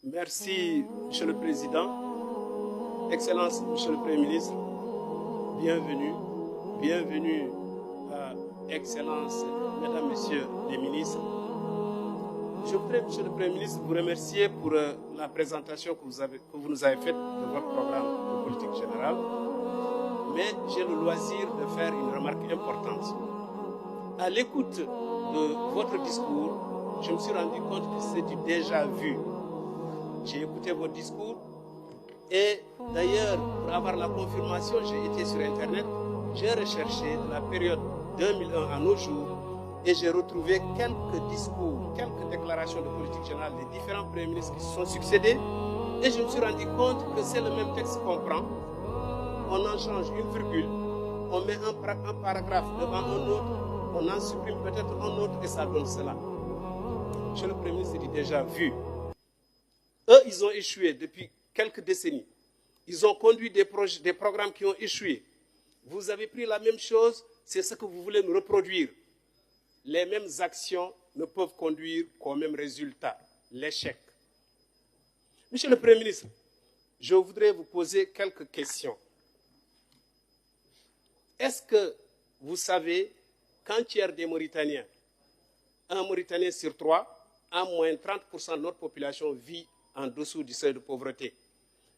Merci, Monsieur le Président. Excellence, Monsieur le Premier ministre. Bienvenue. Bienvenue à Excellence, Mesdames, Messieurs les ministres. Je voudrais, Monsieur le Premier ministre, vous remercier pour la présentation que vous nous avez faite de votre programme de politique générale. Mais j'ai le loisir de faire une remarque importante. À l'écoute de votre discours, je me suis rendu compte que c'est du déjà vu. J'ai écouté votre discours et d'ailleurs, pour avoir la confirmation, j'ai été sur Internet, j'ai recherché de la période 2001 à nos jours et j'ai retrouvé quelques discours, quelques déclarations de politique générale des différents premiers ministres qui se sont succédés et je me suis rendu compte que c'est le même texte qu'on prend, on en change une virgule, on met un paragraphe devant un autre, on en supprime peut-être un autre et ça donne cela. Monsieur le Premier ministre dit déjà vu. Eux, ils ont échoué depuis quelques décennies. Ils ont conduit des programmes qui ont échoué. Vous avez pris la même chose, c'est ce que vous voulez nous reproduire. Les mêmes actions ne peuvent conduire qu'au même résultat, l'échec. Monsieur le Premier ministre, je voudrais vous poser quelques questions. Est-ce que vous savez qu'un tiers des Mauritaniens, un Mauritanien sur 3, en moins 30% de notre population vit en dessous du seuil de pauvreté.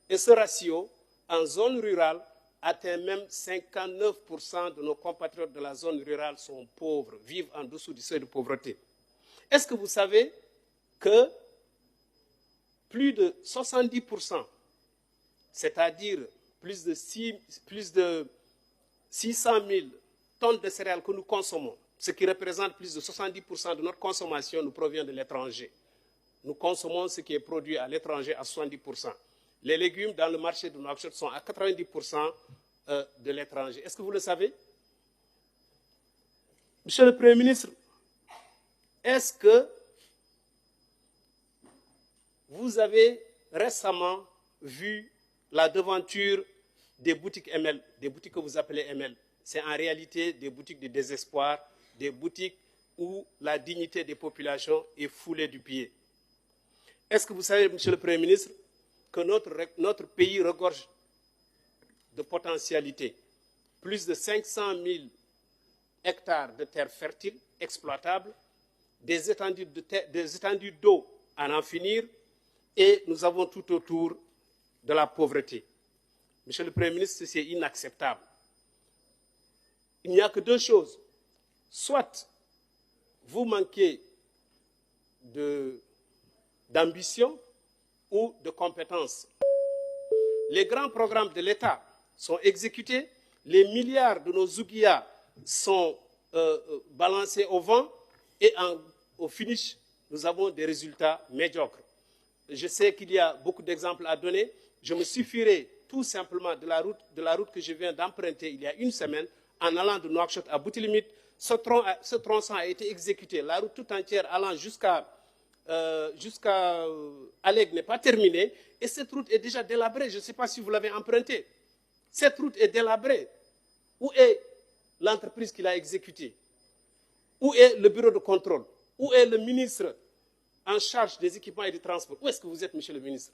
Et ce ratio, en zone rurale, atteint même 59% de nos compatriotes de la zone rurale sont pauvres, vivent en dessous du seuil de pauvreté. Est-ce que vous savez que plus de 70%, c'est-à-dire plus de 600 000 tonnes de céréales que nous consommons, ce qui représente plus de 70% de notre consommation, nous provient de l'étranger. Nous consommons ce qui est produit à l'étranger à 70%. Les légumes dans le marché de Nouakchott sont à 90% de l'étranger. Est-ce que vous le savez? Monsieur le Premier ministre, est-ce que vous avez récemment vu la devanture des boutiques ML, des boutiques que vous appelez ML? C'est en réalité des boutiques de désespoir, des boutiques où la dignité des populations est foulée du pied. Est-ce que vous savez, Monsieur le Premier ministre, que notre pays regorge de potentialités? Plus de 500 000 hectares de terres fertiles, exploitables, des étendues d'eau à n'en finir, et nous avons tout autour de la pauvreté. Monsieur le Premier ministre, c'est inacceptable. Il n'y a que deux choses. Soit vous manquez d'ambition ou de compétences. Les grands programmes de l'État sont exécutés, les milliards de nos ouguiyas sont balancés au vent et au finish, nous avons des résultats médiocres. Je sais qu'il y a beaucoup d'exemples à donner. Je me suffirai tout simplement de la route que je viens d'emprunter il y a une semaine en allant de Nouakchott à Boutilimit. Ce tronçon a été exécuté. La route tout entière allant jusqu'à Alleg n'est pas terminée et cette route est déjà délabrée. Je ne sais pas si vous l'avez empruntée. Cette route est délabrée. Où est l'entreprise qui l'a exécutée? Où est le bureau de contrôle? Où est le ministre en charge des équipements et des transports? Où est-ce que vous êtes, Monsieur le ministre,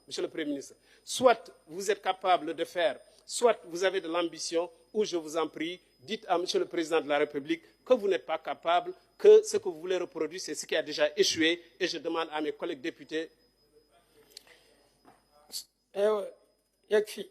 Monsieur le Premier ministre? Soit vous êtes capable de faire, soit vous avez de l'ambition, ou je vous en prie, dites à Monsieur le Président de la République que vous n'êtes pas capable, que ce que vous voulez reproduire, c'est ce qui a déjà échoué, et je demande à mes collègues députés. Yakfi.